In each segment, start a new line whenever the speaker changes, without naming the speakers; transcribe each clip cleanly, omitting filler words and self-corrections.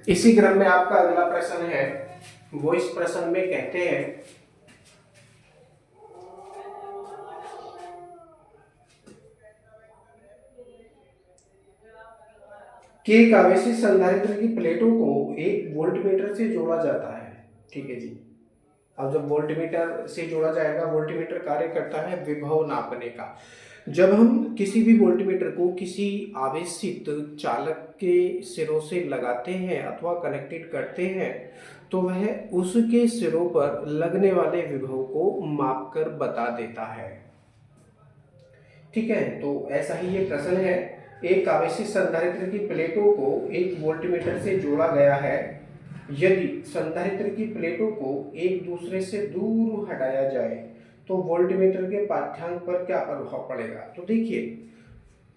इसी क्रम में आपका अगला प्रश्न है, वो इस प्रश्न में कहते हैं कि एक आवेशित संधारित्र की प्लेटों को एक वोल्टमीटर से जोड़ा जाता है। ठीक है जी। अब जब वोल्टमीटर से जोड़ा जाएगा, वोल्टमीटर कार्य करता है विभव नापने का। जब हम किसी भी वोल्टमीटर को किसी आवेशित चालक के सिरों से लगाते हैं अथवा कनेक्टेड करते हैं तो वह उसके सिरों पर लगने वाले विभव को मापकर बता देता है। ठीक है, तो ऐसा ही ये प्रश्न है। एक आवेशित संधारित्र की प्लेटों को एक वोल्टमीटर से जोड़ा गया है। यदि संधारित्र की प्लेटों को एक दूसरे से दूर हटाया जाए तो वोल्टमीटर के पाठ्यांक पर क्या प्रभाव पड़ेगा। तो देखिए,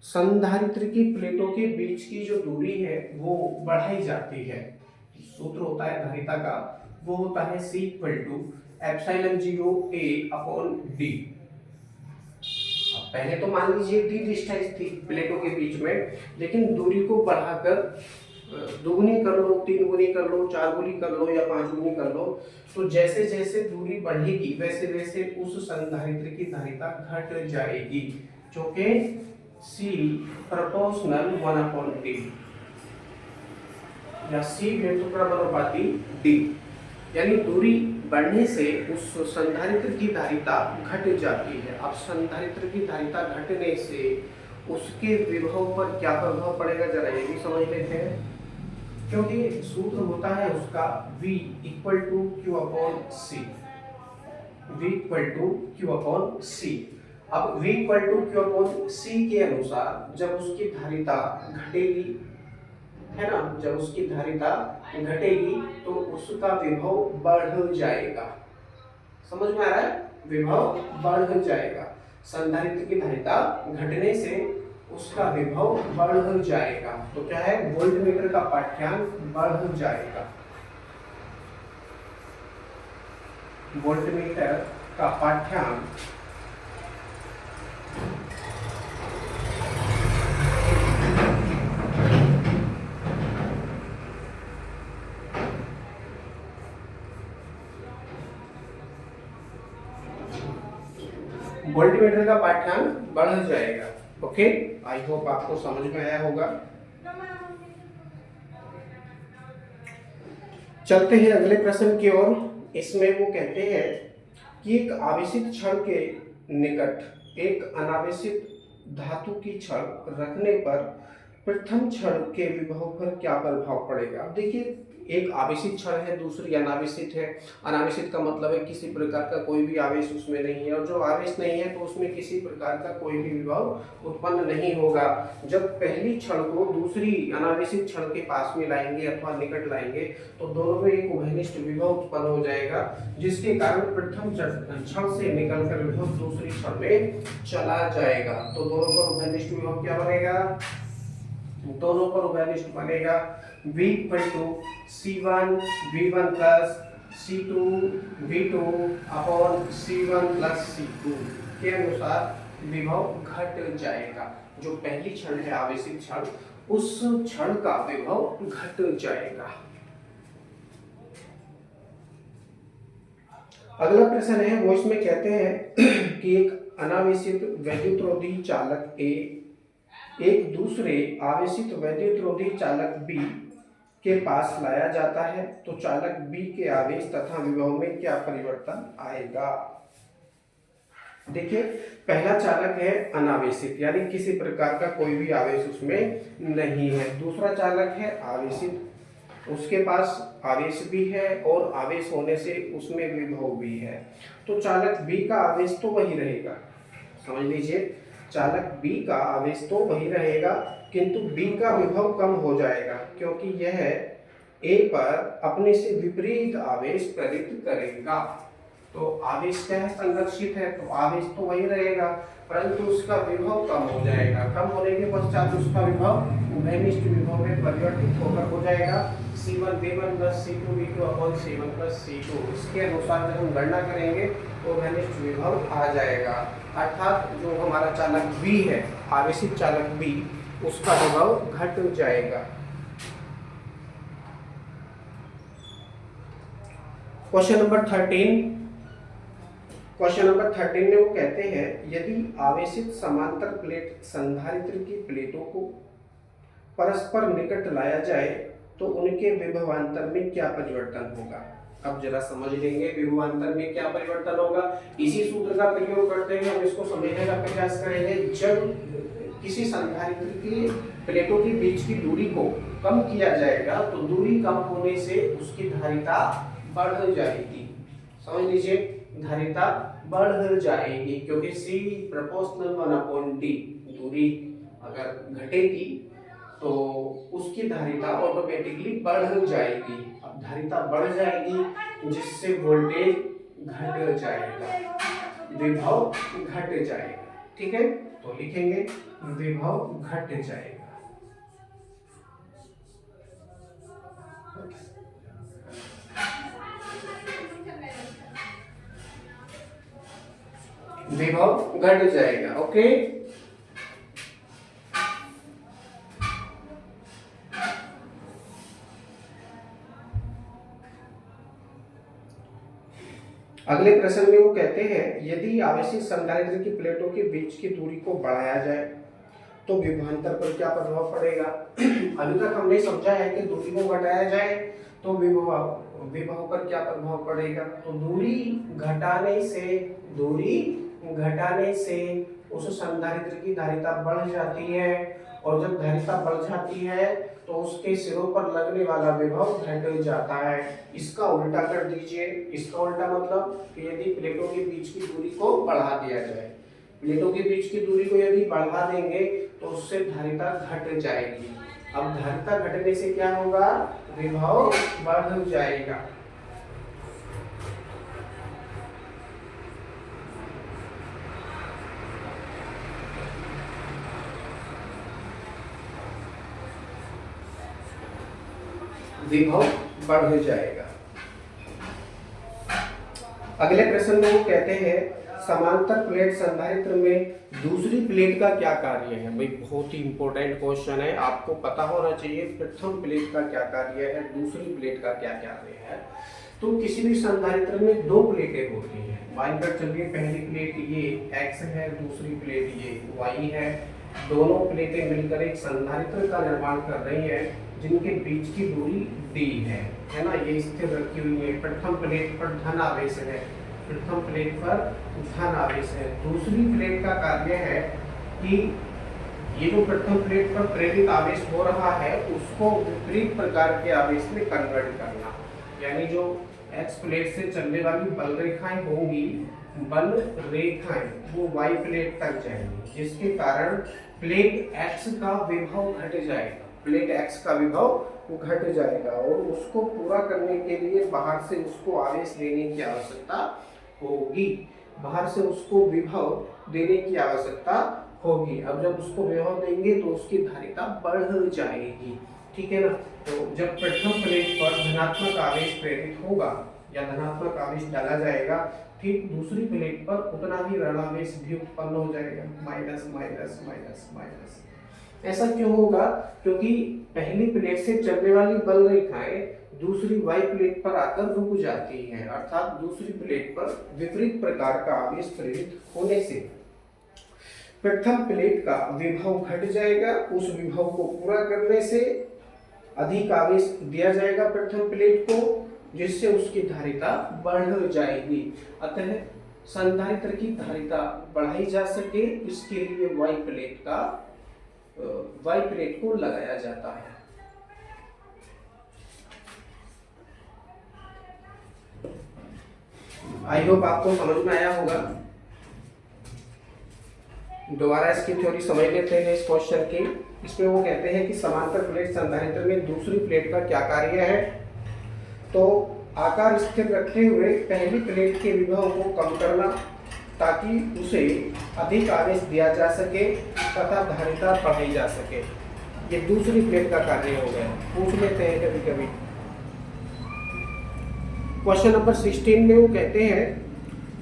संधारित्र की प्लेटों के बीच की जो दूरी है वो बढ़ाई जाती है। सूत्र होता है धारिता का, वो होता है C equal to epsilon 0 A upon D। पहले तो मान लीजिए डी डिस्टेंस थी प्लेटों के बीच में, लेकिन दूरी को बढ़ाकर दुगुनी कर लो, 3 गुनी कर लो, 4 गुनी कर लो या 5 गुनी कर लो, तो जैसे जैसे दूरी बढ़ेगी वैसे वैसे उस संधारित्र की धारिता घट जाएगी, जो कि C प्रोपोर्शनल 1/D या C व्युत्क्रमानुपाती D, यानी दूरी बढ़ने से उस संधारित्र की धारिता घट जाती है। अब संधारित्र की धारिता घटने से उसके विभव पर क्या प्रभाव पड़ेगा, जरा ये भी समझ लेते हैं। क्योंकि सूत्र होता है उसका V equal to Q upon C। V equal to Q upon C। अब V equal to Q upon C के अनुसार जब उसकी धारिता घटेगी, है ना, जब उसकी धारिता घटेगी तो उसका विभव बढ़ जाएगा। समझ में आ रहा है, विभव बढ़ जाएगा। संधारित्र की धारिता घटने से उसका विभव बढ़ जाएगा, तो क्या है, वोल्टमीटर का पाठ्यांक बढ़ जाएगा। वोल्टमीटर का पाठ्यांक वोल्टमीटर का पाठ्यांक बढ़ जाएगा। ओके, आई होप आपको समझ में आया होगा। चलते हैं अगले प्रश्न की ओर। इसमें वो कहते हैं कि एक आवेशित छड़ के निकट एक अनावेशित धातु की छड़ रखने पर प्रथम छड़ के विभव पर क्या प्रभाव पड़ेगा। अब देखिए, एक आवेशित छड़ है, दूसरी अनावेशित है। अनावेशित का मतलब है किसी प्रकार का कोई भी आवेश उसमें नहीं है, और जो आवेश नहीं है तो उसमें किसी प्रकार का कोई भी विभव उत्पन्न नहीं होगा। जब पहली छड़ को दूसरी अनावेशित छड़ के पास में लाएंगे अथवा निकट लाएंगे तो दोनों में एक उभयनिष्ठ विभव उत्पन्न हो जाएगा, जिसके कारण प्रथम छड़ से निकलकर विभव दूसरी छड़ में चला जाएगा। तो दोनों पर उभयनिष्ठ विभव क्या बनेगा, दोनों पर उभयनिष्ठ बनेगा V equal to C1 V1 plus C2 V2 upon C1 plus C2 के अनुसार विभव घट जाएगा। जो पहली छड़ है आवेशित छड़, उस छड़ का विभव घट जाएगा। अगला प्रश्न है, वो इसमें कहते हैं कि एक अनावेशित वैद्युतरोधी चालक A एक दूसरे आवेशित वैद्युतरोधी चालक B के पास लाया जाता है तो चालक B के आवेश तथा विभव में क्या परिवर्तन आएगा। देखिए, पहला चालक है अनावेशित, यानी किसी प्रकार का कोई भी आवेश उसमें नहीं है। दूसरा चालक है आवेशित, उसके पास आवेश भी है और आवेश होने से उसमें विभव भी है। तो चालक B का आवेश तो वही रहेगा, समझ लीजिए, चालक B का आवेश तो वही रहेगा, किंतु B का विभव कम हो जाएगा, क्योंकि यह A पर अपने से विपरीत आवेश प्रेरित करेगा। तो आवेश क्या है, संरक्षित है, तो आवेश तो वही रहेगा, परंतु उसका विभव कम हो जाएगा। कम होने के पश्चात उसका विभव उभयनिष्ठ विभव में परिवर्तित होकर हो जाएगा C1 V1 plus C2 V2 upon C1 plus C2। इसके अनुसार जब हम गणना करेंगे तो उभयनिष्ठ विभव आ जाएगा, अर्थात जो हमारा चालक B है, आवेशित चालक B, उसका विभव घट जाएगा। क्वेश्चन नंबर 13 में वो कहते हैं यदि आवेशित समांतर प्लेट संधारित्र की प्लेटों को परस्पर निकट लाया जाए तो उनके विभवांतर में क्या परिवर्तन होगा। अब जरा समझ लेंगे विभवांतर में क्या परिवर्तन होगा। इसी सूत्र का प्रयोग करते हुए हम इसको समझने का प्रयास करेंगे। जब किसी संधारित्र की प्लेटों के बीच की दूरी को कम किया जाएगा तो दूरी कम होने से उसकी धारिता बढ़ जाएगी। समझ लीजिए, धारिता बढ़ जाएगी क्योंकि C प्रोपोर्शनल 1/d। दूरी अगर घटेगी तो उसकी धारिता ऑटोमेटिकली बढ़ जाएगी। अब धारिता बढ़ जाएगी जिससे वोल्टेज घट जाएगा, विभव घट जाएगा। ठीक है, तो लिखेंगे विभव घट जाएगा। विभव घट जाएगा। ओके, अगले प्रश्न में वो कहते हैं यदि आवेशित संधारित्र की प्लेटों के बीच की दूरी को बढ़ाया जाए तो विभवांतर पर क्या प्रभाव पड़ेगा। अभी तक हमने समझा है कि दूरी को घटाया जाए तो विभव पर क्या प्रभाव पड़ेगा। तो दूरी घटाने से उस संधारित्र की धारिता बढ़ जाती है और जब धारिता बढ़ जाती है तो उसके सिरों पर लगने वाला विभव घट जाता है। इसका उल्टा कर दीजिए। इसका उल्टा मतलब कि यदि प्लेटों के बीच की दूरी को बढ़ा दिया जाए, प्लेटों के बीच की दूरी को यदि बढ़ा देंगे तो उससे धारिता घट जाएगी। अब धारिता घटने से क्या होगा, विभव बढ़ जाएगा। विभव बढ़ जाएगा। अगले प्रश्न में वो कहते हैं समांतर प्लेट संधारित्र में दूसरी प्लेट का क्या कार्य है। भाई बहुत ही इंपॉर्टेंट क्वेश्चन है, आपको पता होना चाहिए प्रथम प्लेट का क्या कार्य है, दूसरी प्लेट का क्या कार्य है। तो किसी भी संधारित्र में दो प्लेटें होती हैं। मानकर चलिए पहली प्लेट ये x है, दूसरी प्लेट ये y है। दोनों प्लेटें मिलकर एक संधारित्र का निर्माण कर रही हैं जिनके बीच की दूरी d है ना। ये स्थिर रखी हुई है। प्रथम प्लेट पर धन आवेश है, प्रथम प्लेट पर धन आवेश है। दूसरी प्लेट का कार्य है कि ये जो प्रथम प्लेट पर प्रेरित आवेश हो रहा है उसको विपरीत प्रकार के आवेश में कन्वर्ट करना। यानी जो x प्लेट से चलने वाली बल रेखाएं होंगी, बल रेखाएं वो y प्लेट तक जाएंगी, जिसके कारण प्लेट x का विभव घट जाएगा। प्लेट x का विभव वो घट जाएगा और उसको पूरा करने के लिए बाहर से उसको आवेश देने की आवश्यकता होगी, बाहर से उसको विभव देने की आवश्यकता होगी। अब जब उसको विभव देंगे तो उसकी धारिता बढ़ जाएगी। ठीक है ना। तो जब प्रथम प्लेट पर धनात्मक आवेश प्रेरित होगा या धनात्मक आवेश डाला जाएगा, ठीक दूसरी प्लेट पर उतना ही ऋणावेश भी उत्पन्न हो जाएगा, माइनस माइनस माइनस माइनस। ऐसा क्यों होगा, क्योंकि पहली प्लेट से चलने वाली बल रेखाएं दूसरी y प्लेट पर आकर रुक जाती हैं, अर्थात दूसरी प्लेट पर विपरीत प्रकार का आवेश प्रेरित होने से प्रथम प्लेट का विभव घट जाएगा। उस विभव को पूरा करने से अधिक आवेश दिया जाएगा प्रथम प्लेट को, जिससे उसकी धारिता बढ़ जाएगी। अतः संधारित्र की धारिता बढ़ाई जा सके इसके लिए y प्लेट को लगाया जाता है। आई होप आपको समझ में आया होगा। दोबारा इसकी थ्योरी समझ लेते हैं इस क्वेश्चन की। इसमें वो कहते हैं कि समांतर प्लेट संधारित्र में दूसरी प्लेट का क्या कार्य है। तो आकार स्थिर रखते हुए पहली प्लेट के विभव को कम करना ताकि उसे अधिक आवेश दिया जा सके तथा धारिता बढ़ाई जा सके। ये दूसरी प्लेट का कार्य हो गया। पूछ लेते हैं कभी कभी। क्वेश्चन नंबर 16 में वो कहते हैं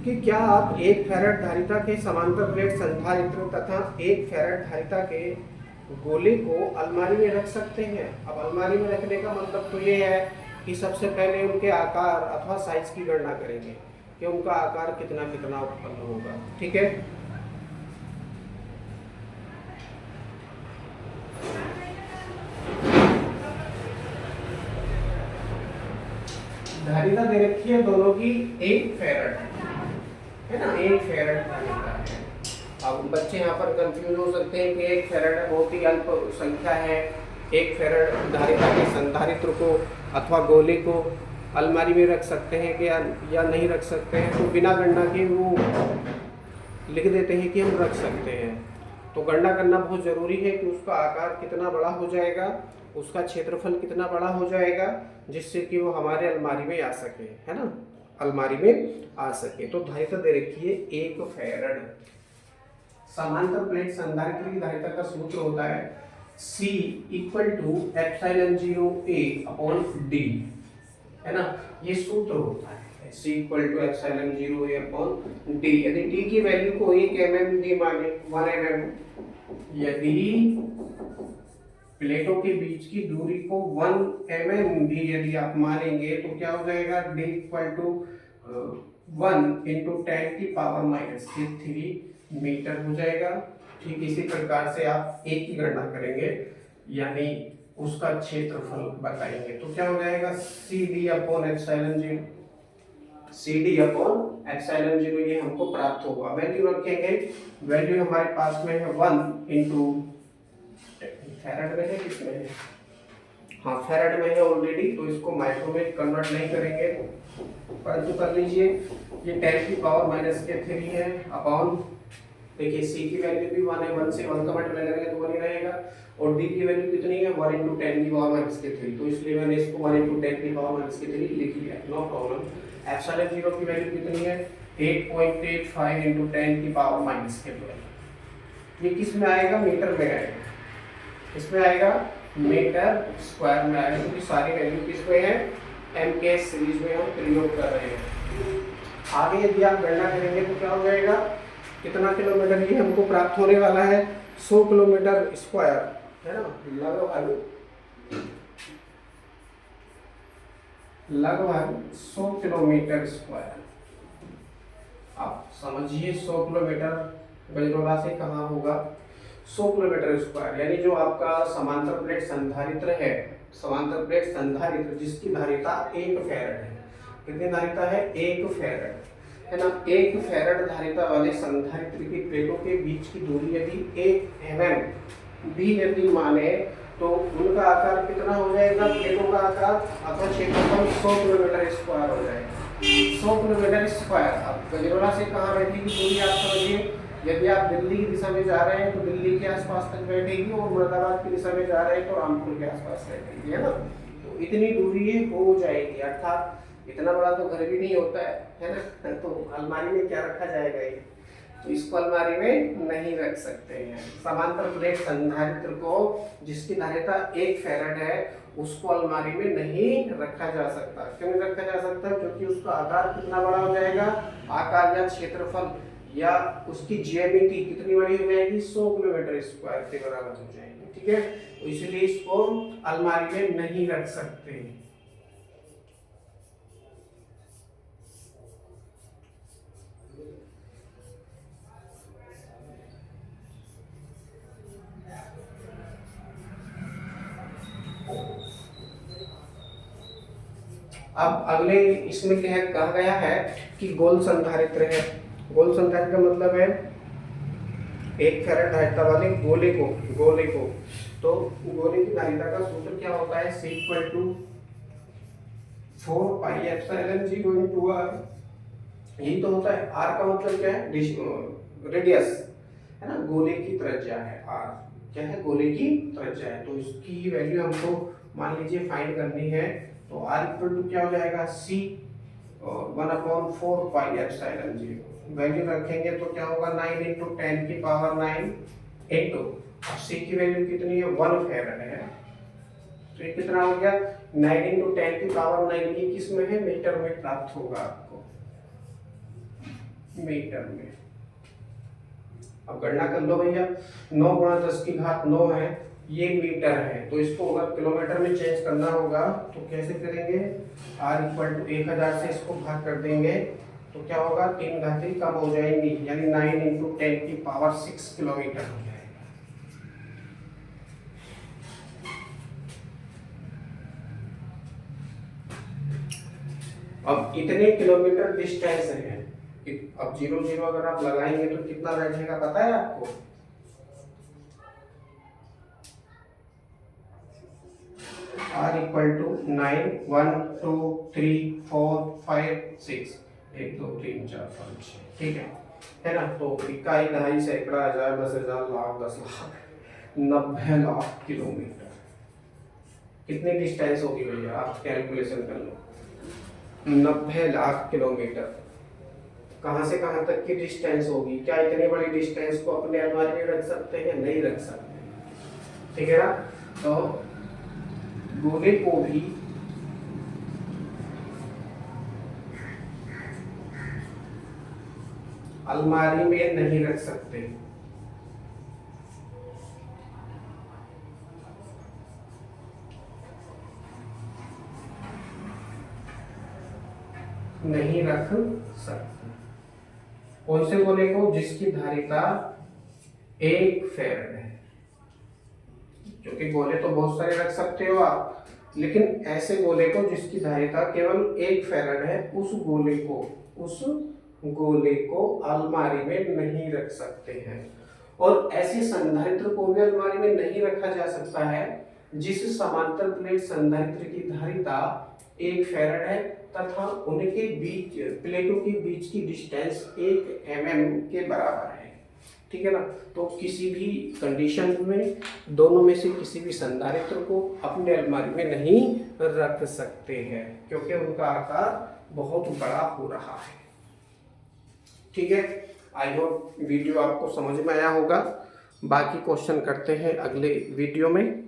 कि क्या आप 1 फैराड धारिता के समांतर प्लेट संधारित्र तथा 1 फैराड धारिता के गोले को अलमारी में रख सकते हैं। अब अलमारी में रखने का मतलब तो ये है कि सबसे पहले उनके आकार अथवा साइज की गणना करेंगे कि उनका आकार कितना कितना उत्पन्न होगा। ठीक है, धारिता दे रखी है दोनों की 1 फैराड है ना, 1 फैराड धारिता है। अब बच्चे यहाँ पर कंफ्यूज हो सकते हैं कि 1 फैराड बहुत ही अल्प संख्या है, 1 फैराड धारिता के संधारित्र को अथवा गोले को अलमारी में रख सकते हैं कि या नहीं रख सकते हैं। तो बिना गणना के वो लिख देते हैं कि हम रख सकते हैं। तो गणना करना बहुत ज़रूरी है कि उसका आकार कितना बड़ा हो जाएगा, उसका क्षेत्रफल कितना बड़ा हो जाएगा, जिससे कि वो हमारे अलमारी में आ सके, है ना, अलमारी में आ सके। तो धारिता दे रखी है 1 फैराड। समांतर प्लेट संधारित्र की धारिता का सूत्र होता है C equal to epsilon 0A upon D, है ना, ये सूत्र होता है C equal to epsilon 0A upon D। यदि D की वैल्यू को 1 mm D माने 1 mm, यदि प्लेटों के बीच की दूरी को 1 mm भी यदि आप मानेंगे तो क्या हो जाएगा, D इक्वल टू 1 इंटू 10 की पावर -3 मीटर हो जाएगा। ठीक इसी प्रकार से आप एक की गणना करेंगे, यानी उसका क्षेत्रफल बताएंगे तो क्या हो जाएगा, CD upon epsilon 0, CD upon epsilon 0 ये हमको प्राप्त होगा। वैल्यू रखेंगे, वैल्यू हमारे पास में है 1 इंटू फैराड में है, किसमें है, हाँ फैराड में है ऑलरेडी, तो इसको माइक्रो में कन्वर्ट नहीं करेंगे, परंतु कर लीजिए ये 10 की पावर -3 है अपॉन, देखिए C की वैल्यू भी 1 है, 1 से 1 का मल्टीप्लाई करेंगे तो 1 ही रहेगा, और D की वैल्यू कितनी है, 1 इंटू 10 की पावर -3, तो इसलिए मैंने इसको 1 इंटू 10 की पावर -3 लिख लिया, नो प्रॉब्लम। एप्सिलॉन 0 की वैल्यू कितनी है, 8.85 इंटू 10 की पावर -12, ये किस में आएगा, मीटर में आएगा, इसमें आएगा मीटर स्क्वायर में आएगा, क्योंकि सारी वैल्यू किस में है, MK सीरीज में हम प्रयोग कर रहे हैं। आगे यदि आप गणना करेंगे तो क्या हो जाएगा, कितना किलोमीटर ये हमको प्राप्त होने वाला है, 100 किलोमीटर स्क्वायर, है ना, लगभग 100 किलोमीटर स्क्वायर। आप समझिए 100 किलोमीटर गजरोला से कहाँ होगा, 100 किलोमीटर स्क्वायर, यानी जो आपका समांतर प्लेट संधारित्र है, समांतर प्लेट संधारित्र जिसकी धारिता 1 फैराड है, कितनी धारिता है, 1 फैराड, है ना, 1 फैराड धारिता वाले संधारित्र की प्लेटों के बीच की दूरी यदि 1 mm भी यदि माने तो उनका आकार कितना हो जाएगा, प्लेटों का आकार अथवा क्षेत्रफल 100 किलोमीटर स्क्वायर हो जाएगा, 100 किलोमीटर स्क्वायर। अब गजरोला से कहाँ बैठेगी दूरी आप समझिए, यदि आप दिल्ली की दिशा में जा रहे हैं तो दिल्ली के आसपास तक बैठेगी, और मुरादाबाद की दिशा में जा रहे हैं तो रामपुर के आसपास बैठेगी, है ना, तो इतनी दूरी हो जाएगी, अर्थात इतना बड़ा तो घर भी नहीं होता है ना, तो अलमारी में क्या रखा जाएगा ये, तो इसको अलमारी में नहीं रख सकते हैं। समांतर प्लेट संधारित्र को जिसकी धारिता 1 फैराड है उसको अलमारी में नहीं रखा जा सकता। क्यों नहीं रखा जा सकता, क्योंकि उसका आकार कितना बड़ा हो जाएगा, आकार या क्षेत्रफल या उसकी ज्यामिति कितनी बड़ी हो जाएगी, 100 किलोमीटर स्क्वायर के बराबर हो जाएगी। ठीक है, तो इसलिए इसको अलमारी में नहीं रख सकते। अब अगले इसमें क्या है, कहा गया है कि गोल संधारित्र है। गोल संधारित्र का मतलब है 1 फैराड धारिता वाले गोले को तो गोले की धारिता का सूत्र क्या होता है, C equal to 4 pi epsilon 0 into r, यही तो होता है। r का मतलब क्या है, रेडियस, है ना, गोले की त्रिज्या है r, क्या है, गोले की त्रिज्या है, तो इसकी वैल्यू हमको मान लीजिए फाइंड करनी है, तो r इक्वल टू क्या हो जाएगा, C 1/4 पाई एप्सिलॉन 0, वैल्यू रखेंगे तो क्या होगा, 9 इंटू 10 की पावर 9 इंटू C की वैल्यू कितनी है, 1 फैराड है, तो ये कितना हो गया, 9 इंटू 10 की पावर 9, ये किस में है, मीटर में प्राप्त होगा आपको, मीटर में। अब गणना कर लो भैया, 9 × 10 की घात 9 है, ये मीटर है, तो इसको अगर किलोमीटर में चेंज करना होगा तो कैसे करेंगे, R इक्वल टू 1000 से इसको भाग कर देंगे तो क्या होगा, 3 घातें कम हो जाएंगी, यानी 9 × 10⁶ किलोमीटर हो जाएगा। अब इतने किलोमीटर डिस्टेंस है, अब 0 0 अगर आप लगाएंगे तो कितना बैठेगा पता है आपको, R इक्वल टू 9 1 2 3 4 5 6 1 2 3 4 5 6, ठीक है ना। तो इकाई, दहाई, सैकड़ा, हजार, 10,000, लाख, 10 लाख, 90 लाख किलोमीटर कितनी डिस्टेंस होगी भैया, आप कैलकुलेशन कर लो। 90 लाख किलोमीटर कहाँ से कहाँ तक की डिस्टेंस होगी। क्या इतनी बड़ी डिस्टेंस को अपने अलमारी में रख सकते हैं, नहीं रख सकते, ठीक है ना। तो गोले को भी अलमारी में नहीं रख सकते, नहीं रख सकते। कौन से गोले को, जिसकी धारिता 1 फैराड है, क्योंकि गोले तो बहुत सारे रख सकते हो आप, लेकिन ऐसे गोले को जिसकी धारिता केवल 1 फैराड है, उस गोले को अलमारी में नहीं रख सकते हैं। और ऐसे संधारित्र को भी अलमारी में नहीं रखा जा सकता है जिस समांतर प्लेट संधारित्र की धारिता 1 फैराड है तथा उनके बीच, प्लेटों के बीच की डिस्टेंस 1 mm के बराबर है, ठीक है ना। तो किसी भी कंडीशन में दोनों में से किसी भी संधारित्र को अपने अलमारी में नहीं रख सकते हैं, क्योंकि उनका आकार बहुत बड़ा हो रहा है, ठीक है। आई होप वीडियो आपको समझ में आया होगा। बाकी क्वेश्चन करते हैं अगले वीडियो में।